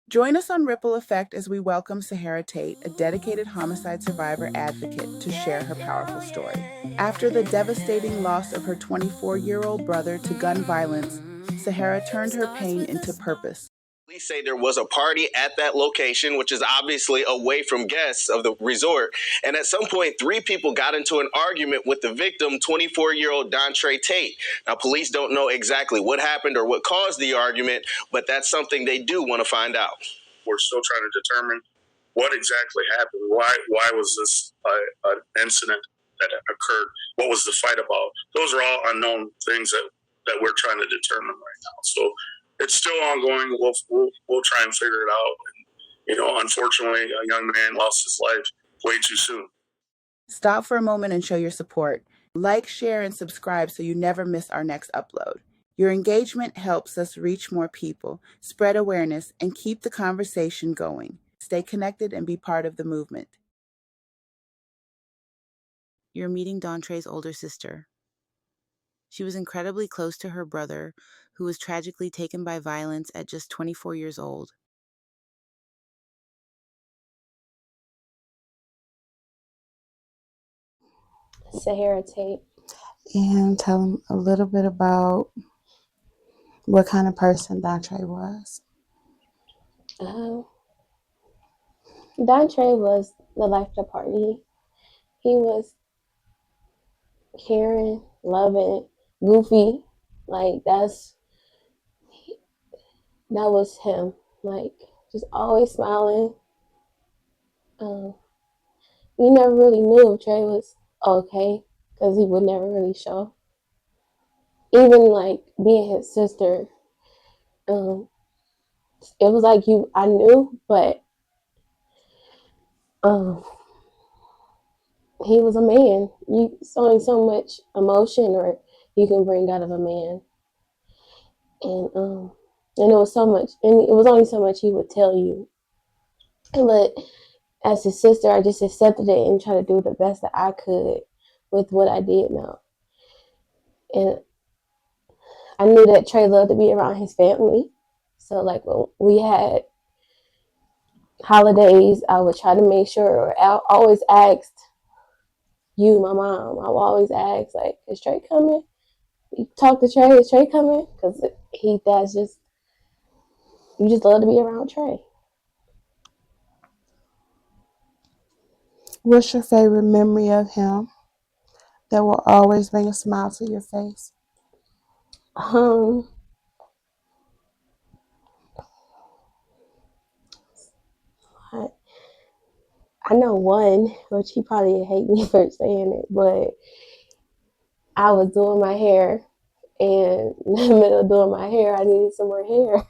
Join us on Ripple Effect as we welcome Sahara Tate, a dedicated homicide survivor advocate, to share her powerful story. After the devastating loss of her 24-year-old brother to gun violence, Sahara turned her pain into purpose. Police say there was a party at that location, which is obviously away from guests of the resort. And at some point, three people got into an argument with the victim, 24-year-old Dontre Tate. Now, police don't know exactly what happened or what caused the argument, but that's something they do want to find out. We're still trying to determine what exactly happened. Why was this an incident that occurred? What was the fight about? Those are all unknown things that we're trying to determine right now. So it's still ongoing. We'll try and figure it out. And, unfortunately, a young man lost his life way too soon. Stop for a moment and show your support. Like, share, and subscribe so you never miss our next upload. Your engagement helps us reach more people, spread awareness, and keep the conversation going. Stay connected and be part of the movement. You're meeting Dontre's older sister. She was incredibly close to her brother, who was tragically taken by violence at just 24 years old. Sahara Tate. And tell them a little bit about what kind of person Dontre was. Dontre was the life of the party. He was caring, loving, goofy. Like that was him. Like just always smiling. You never really knew if Trey was okay because he would never really show. Even like being his sister, it was like I knew, but he was a man. It's only so much emotion or you can bring out of a man, and it was so much, and it was only so much he would tell you. But as his sister, I just accepted it and tried to do the best that I could with what I did know. And I knew that Trey loved to be around his family. So like when we had holidays, I would try to make sure, or I always asked you, my mom, I would always ask, like, is Trey coming? You talk to Trey, is Trey coming? Because you just love to be around Trey. What's your favorite memory of him that will always bring a smile to your face? I know one, which he probably hate me for saying it, but I was doing my hair, and in the middle of doing my hair, I needed some more hair.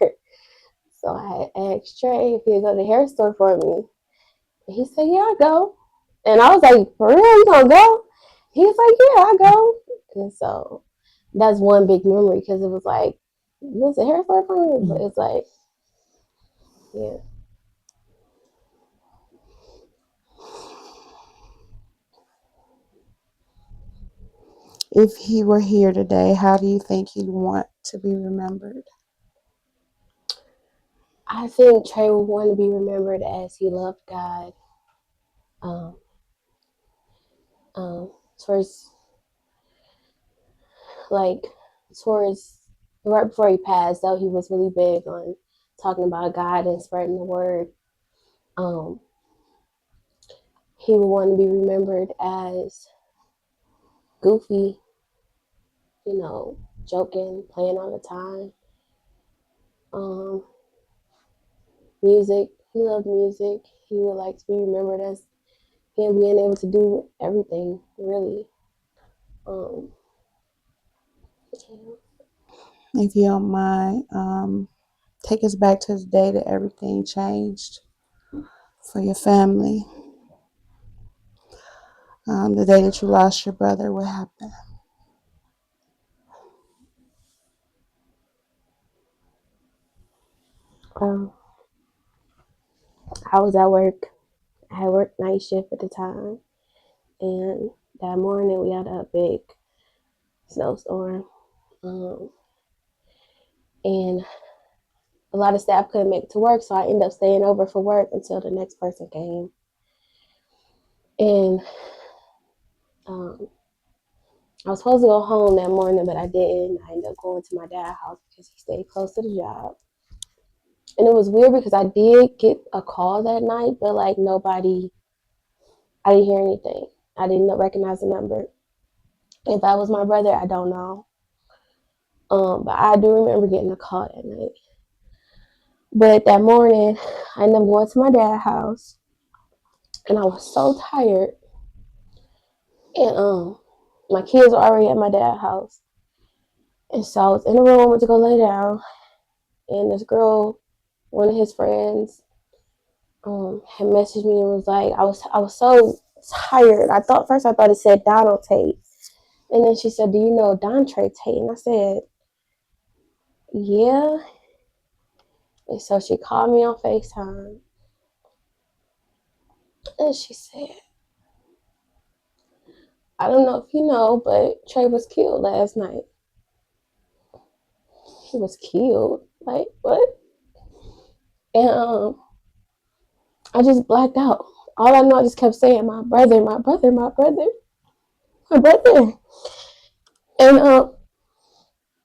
So I asked Trey if he'd go to the hair store for me. And he said, yeah, I'll go. And I was like, for real, you gonna go? He was like, yeah, I'll go. And so that's one big memory because it was like, there's a hair store for me? But it's like, yeah. If he were here today, how do you think he'd want to be remembered? I think Trey would want to be remembered as he loved God. Towards right before he passed, though, he was really big on talking about God and spreading the word. He would want to be remembered as goofy, joking, playing all the time. Music. He loved music. He would like to be remembered as him being able to do everything, really. If you don't mind, take us back to the day that everything changed for your family. The day that you lost your brother, what happened? I was at work. I had worked night shift at the time. And that morning we had a big snowstorm. And a lot of staff couldn't make it to work, so I ended up staying over for work until the next person came. And I was supposed to go home that morning, but I didn't. I ended up going to my dad's house because he stayed close to the job. And it was weird because I did get a call that night, but like nobody, I didn't hear anything. I didn't recognize the number. If that was my brother, I don't know. But I do remember getting a call that night. But that morning, I ended up going to my dad's house, and I was so tired. And my kids were already at my dad's house, and so I was in the room, went to go lay down, and this girl, one of his friends, had messaged me and was like, I was so tired. I thought it said Donald Tate, and then she said, "Do you know Dontre Tate?" And I said, "Yeah." And so she called me on FaceTime, and she said, "I don't know if you know, but Trey was killed last night." He was killed. Like what? And I just blacked out. All I know, I just kept saying, "My brother, my brother, my brother, my brother." And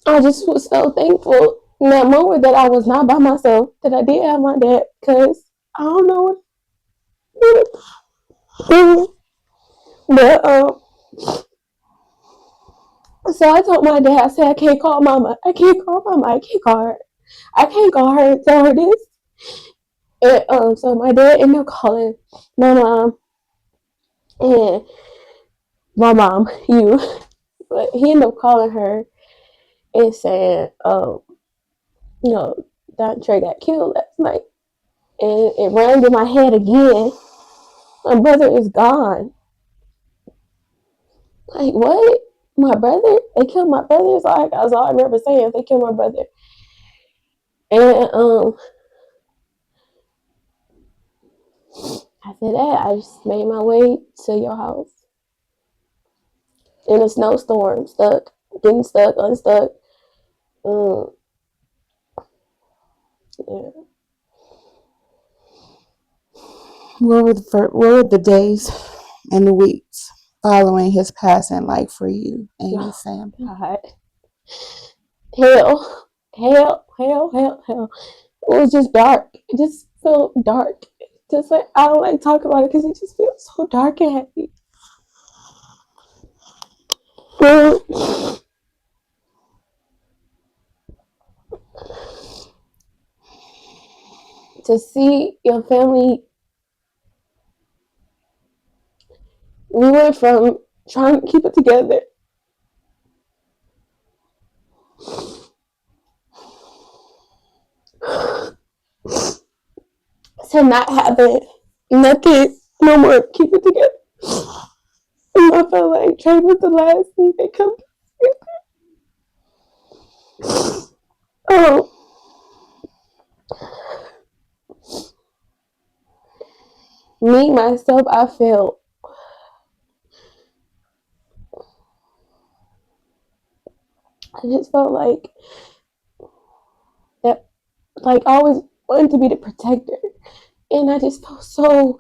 I just was so thankful in that moment that I was not by myself, that I did have my dad, because I don't know what. But so I told my dad, I said, "I can't call mama. I can't call mama. I can't call her. I can't call her and tell her this." And so my dad ended up calling my mom and my mom, you, but he ended up calling her and saying, you know, that Trey got killed last night. And it rang in my head again. My brother is gone. Like, what? My brother? They killed my brother? It's like, that's all I remember saying. They killed my brother. And after that, I just made my way to your house in a snowstorm, getting stuck, unstuck. Yeah. What were the days and the weeks following his passing like for you and your family? God. Hell, hell, hell, hell, hell. It was just dark. It just felt dark. Just like, I don't like talking about it because it just feels so dark and heavy. To see your family, we went from trying to keep it together to not having nothing, no more to keep it together. And I felt like Trey was the last thing that come together. Me, myself, I just felt like that, like I always wanted to be the protector. And I just felt so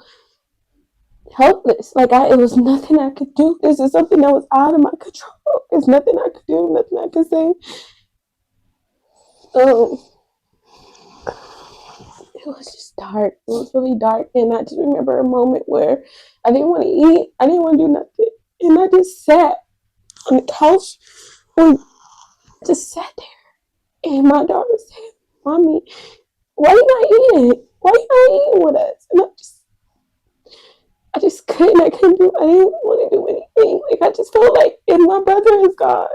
helpless. Like it was nothing I could do. This is something that was out of my control. There's nothing I could do, nothing I could say. It was just dark. It was really dark. And I just remember a moment where I didn't want to eat. I didn't want to do nothing. And I just sat on the couch and just sat there. And my daughter said, "Mommy, why you not eating? Why you not eating with us?" And I just couldn't. I didn't want to do anything. Like I just felt like, if my brother is gone,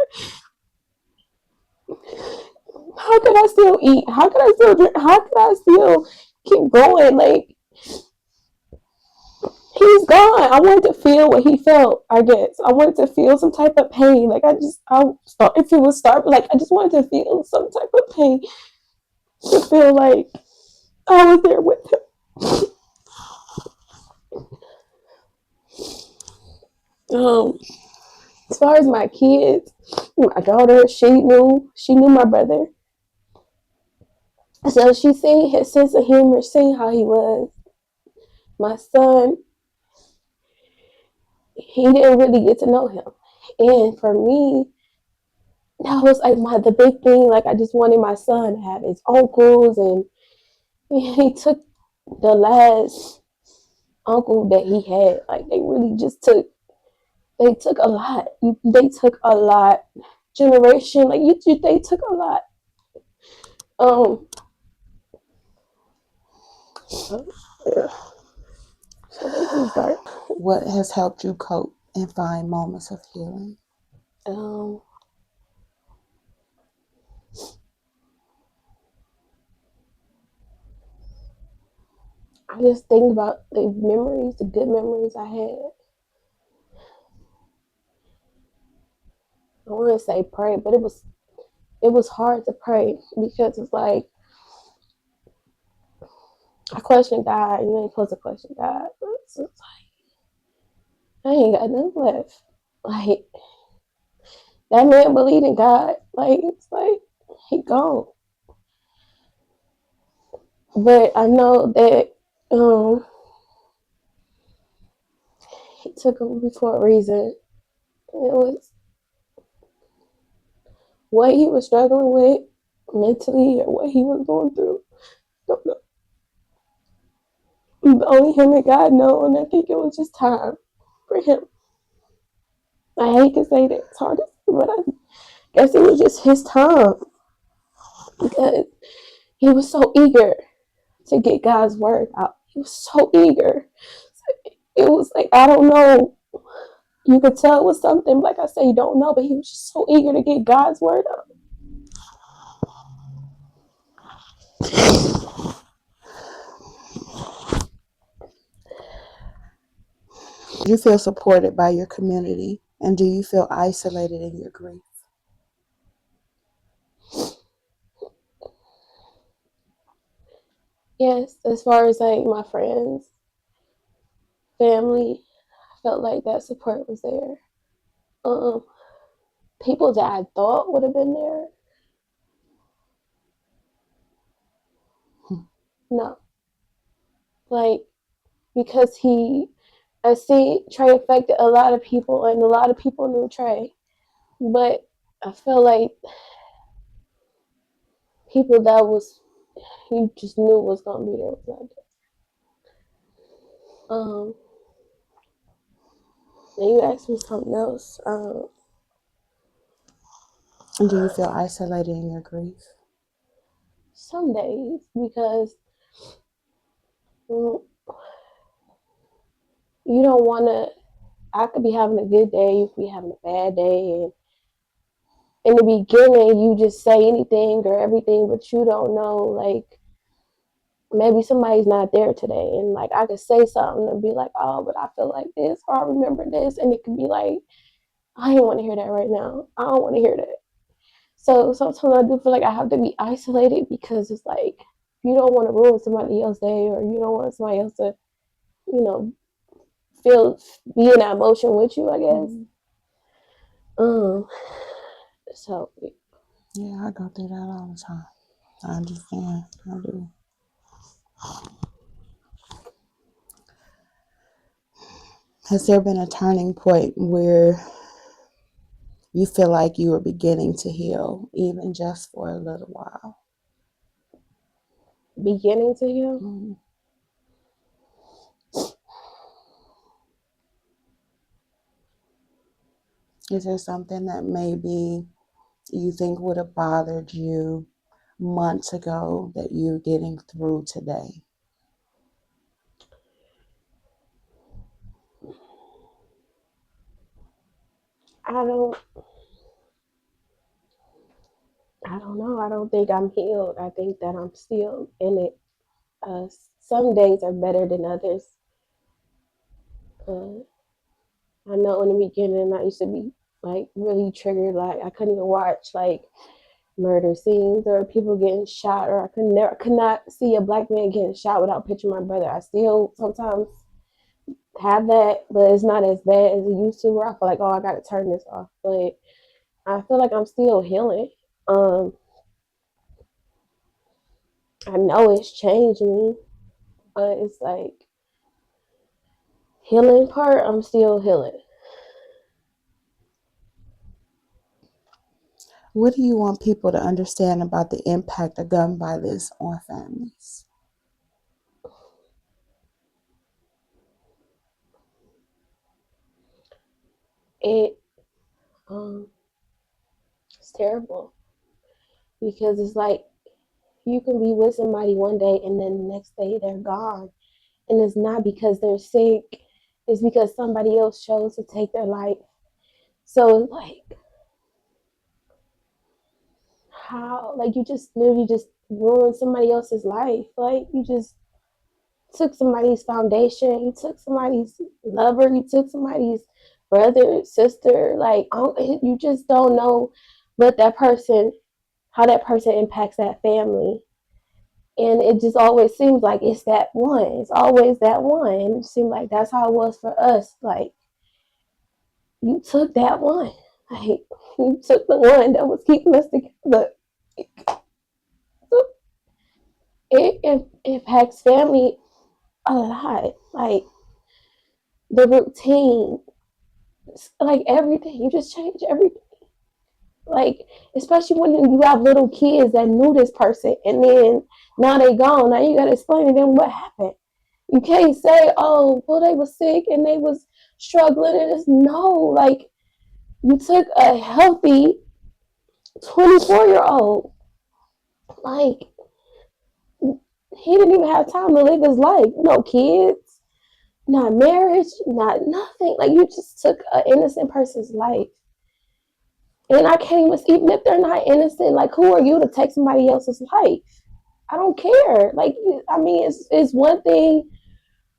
how could I still eat? How could I still drink? How could I still keep going? Like, he's gone. I wanted to feel what he felt, I guess. I wanted to feel some type of pain. Like if it was starving, like I just wanted to feel some type of pain, to feel like I was there with him. As far as my kids, my daughter, she knew my brother. So she seen his sense of humor, seen how he was. My son, he didn't really get to know him. And for me, that was like the big thing. Like I just wanted my son to have his uncles, and he took the last uncle that he had. Like they really just took a lot. They took a lot. Generation, like they took a lot. So, yeah. So they can start. What has helped you cope and find moments of healing? Um, I just think about the memories, the good memories I had. I want to say pray, but it was hard to pray because it's like I question God. You ain't supposed to question God. So it's like I ain't got nothing left. Like that man believed in God. Like it's like he gone. But I know that he took him for a reason. It was what he was struggling with mentally or what he was going through. Don't know. Only him and God know, and I think it was just time for him. I hate to say that, it's hard to say, but I guess it was just his time because he was so eager to get God's word out. He was so eager. It was like, I don't know. You could tell it was something, like I say, you don't know, but he was just so eager to get God's word out. Do you feel supported by your community? And do you feel isolated in your grief? Yes, as far as like my friends, family, I felt like that support was there. Um, People that I thought would have been there, no. Like because I see Trey affected a lot of people, and a lot of people knew Trey, but I feel like people that was you just knew was gonna be there was not there. And you asked me something else. And do you feel isolated in your grief? Some days because mm, you don't want to. I could be having a good day, you could be having a bad day, and in the beginning you just say anything or everything, but you don't know like maybe somebody's not there today, and like I could say something and be like, oh, but I feel like this or I remember this, and it could be like I don't want to hear that right now. I don't want to hear that. So sometimes I do feel like I have to be isolated because it's like you don't want to ruin somebody else's day, or you don't want somebody else to, you know, feel be in that emotion with you, I guess. Um so Yeah, I go through that all the time. I understand. I do. Has there been a turning point where you feel like you are beginning to heal, even just for a little while? beginning to heal. Mm-hmm. Is there something that maybe you think would have bothered you months ago that you're getting through today? I don't I don't know. I don't think I'm healed. I think that I'm still in it. Some days are better than others. Uh, I know in the beginning I used to be like really triggered. Like I couldn't even watch like murder scenes or people getting shot, or could not see a black man getting shot without picturing my brother. I still sometimes have that, but it's not as bad as it used to. Where I feel like, oh, I got to turn this off. But I feel like I'm still healing. Um, I know it's changed me, but it's like healing part, I'm still healing. What do you want people to understand about the impact of gun violence on families? It it's terrible because it's like you can be with somebody one day and then the next day they're gone. And it's not because they're sick, it's because somebody else chose to take their life. So it's like, how? Like, you just literally just ruined somebody else's life. Like, you just took somebody's foundation, you took somebody's lover, you took somebody's brother, sister. Like, you just don't know what that person, how that person impacts that family. And it just always seems like it's that one. It's always that one. And it seemed like that's how it was for us. Like, you took that one. Like, you took the one that was keeping us together. It impacts family a lot. Like, the routine, like everything. You just change everything. Like, especially when you have little kids that knew this person and then now they gone. Now you gotta explain to them what happened. You can't say, oh, well, they was sick and they was struggling. And it's no, like, you took a healthy 24-year-old. Like, he didn't even have time to live his life. No kids, not marriage, not nothing. Like, you just took an innocent person's life. And I can't even if they're not innocent, like, who are you to take somebody else's life? I don't care. Like, I mean, it's one thing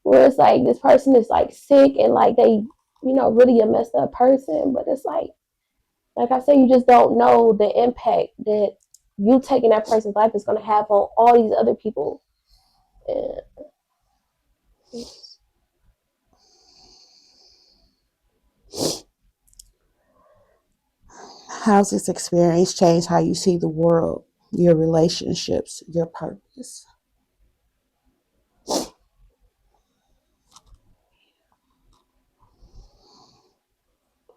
where it's like this person is like sick and like they, really a messed up person. But it's like I said, you just don't know the impact that you taking that person's life is going to have on all these other people. And How's this experience changed how you see the world, your relationships, your purpose?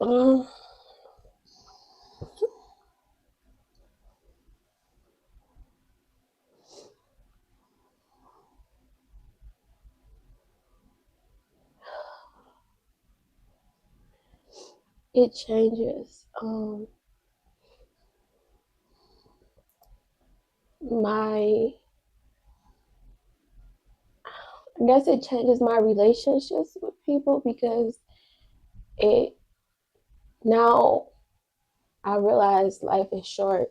um, it changes my I guess it changes my relationships with people because it now I realize life is short.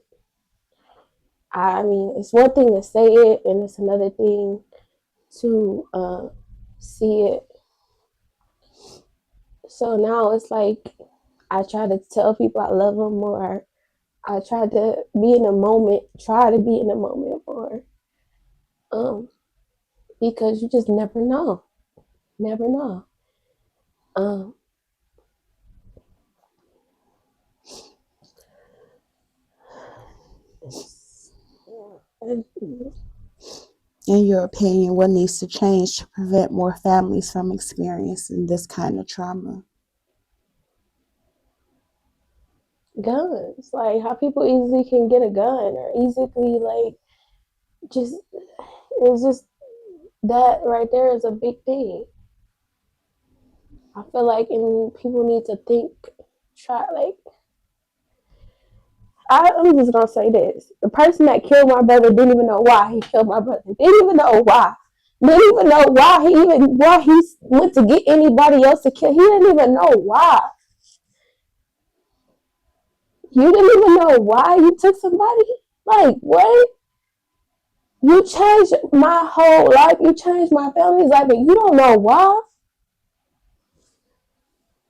I mean, it's one thing to say it, and it's another thing to see it. So now it's like I try to tell people I love them more. I try to be in the moment, try to be in the moment more, um, because you just never know, never know. Um, In your opinion, what needs to change to prevent more families from experiencing this kind of trauma? Guns, like how people easily can get a gun or easily like just it's just that right there is a big thing. I feel like and people need to think, try like I'm just gonna say this: the person that killed my brother didn't even know why he killed my brother. Didn't even know why. Didn't even know why he went to get anybody else to kill. He didn't even know why. You didn't even know why you took somebody. Like what? You changed my whole life. You changed my family's life, and you don't know why.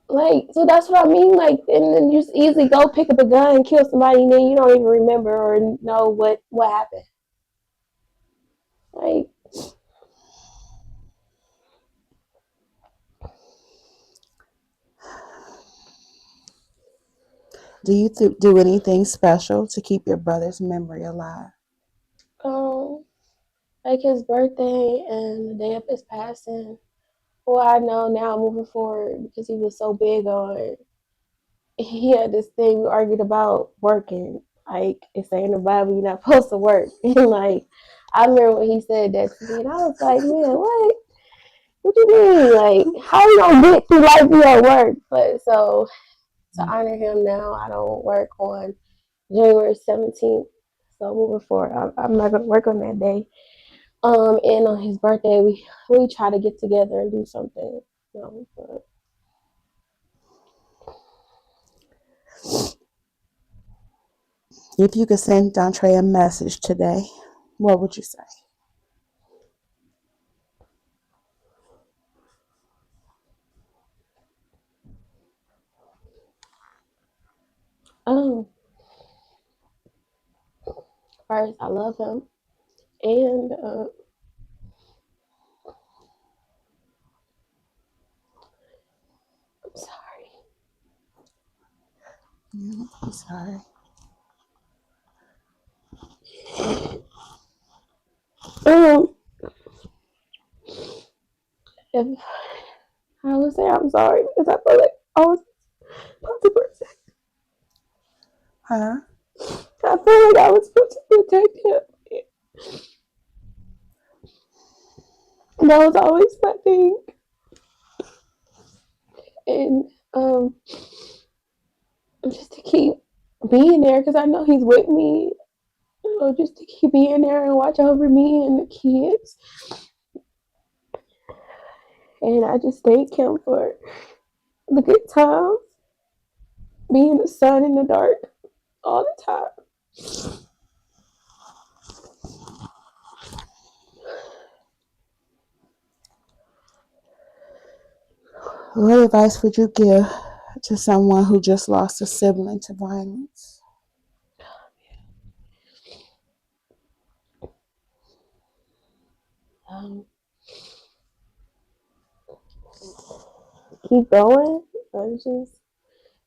Like, so that's what I mean. Like, and then you just easily go pick up a gun and kill somebody, and then you don't even remember or know what happened. Like, Do you do anything special to keep your brother's memory alive? um, like his birthday and the day of his passing. Well, I know now moving forward because he was so big on. He had this thing we argued about working. Like it's saying in the Bible, you're not supposed to work. And like I remember when he said that to me, and I was like, man, what? What you mean? Like, how you gonna get through life without work? But so to honor him now, I don't work on January 17th. So moving forward, I'm not gonna work on that day. And on his birthday, we try to get together and do something. You know, but If you could send Dontre a message today, what would you say? um, first, I love him, and I'm sorry. I'm sorry. Um, if I would say I'm sorry because I feel like I was supposed to protect. Huh? I feel like I was supposed to protect him. And that was always my thing. And just to keep being there because I know he's with me. You know, just to keep being there and watch over me and the kids. And I just thank him for the good times, being the sun in the dark all the time. What advice would you give to someone who just lost a sibling to violence? Um, keep going. It's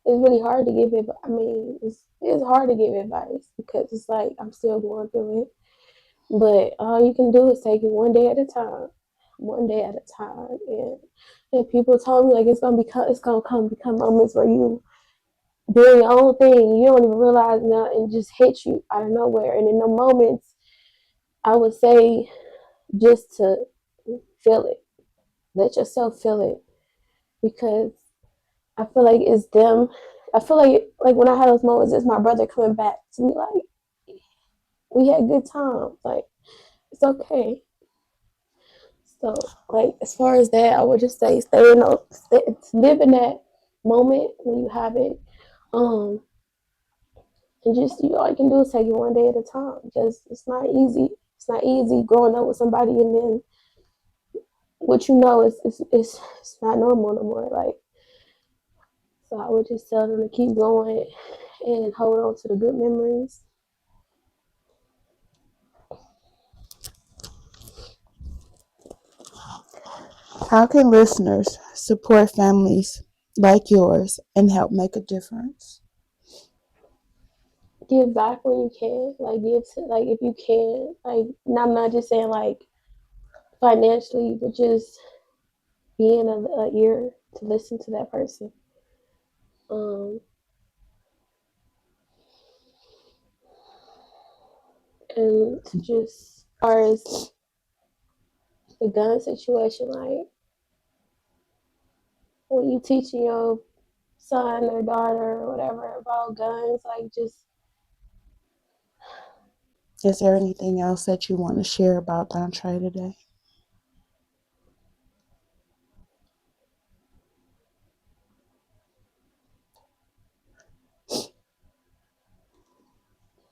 really hard to give it. I mean, it's hard to give advice because it's like I'm still going through it. But all you can do is take it one day at a time, one day at a time. And people told me like it's gonna become moments where you doing your own thing, you don't even realize now, and just hit you out of nowhere. And in the moments, I would say just to feel it, let yourself feel it, because I feel like it's them. I feel like when I had those moments, it's my brother coming back to me like we had good times, like it's okay. So, like, as far as that, I would just say live in that moment when you have it. Um, and just, all you can do is take it one day at a time. Just, it's not easy. It's not easy growing up with somebody and then what you know it's not normal no more. Like, so I would just tell them to keep going and hold on to the good memories. How can listeners support families like yours and help make a difference? Give back when you can. Like, give to, like, if you can. Like, and I'm not just saying, like, financially, but just being a ear to listen to that person. Um, and to just, as far as the gun situation, like when you teaching your son or daughter or whatever about guns, like just Is there anything else that you want to share about Dontre today?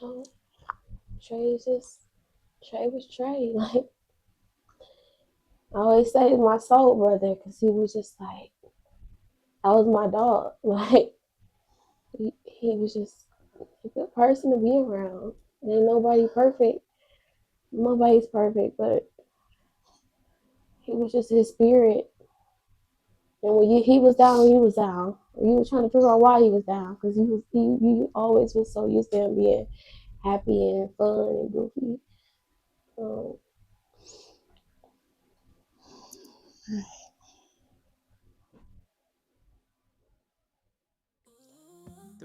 you know, Trey is just Trey was Trey. Like I always say, my soul brother, because he was just like that was my dog. Like he was just a good person to be around. Ain't nobody perfect. Nobody's perfect, but he was just his spirit. And when he was down, he was down. You were trying to figure out why he was down because he always was so used to him being happy and fun and goofy. Um, The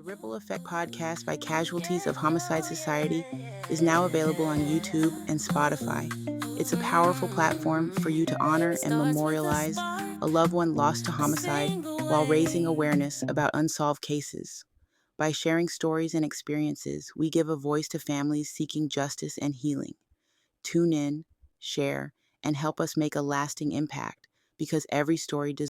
Ripple Effect podcast by Casualties of Homicide Society is now available on YouTube and Spotify. It's a powerful platform for you to honor and memorialize a loved one lost to homicide while raising awareness about unsolved cases. By sharing stories and experiences, we give a voice to families seeking justice and healing. Tune in, share, and help us make a lasting impact because every story deserves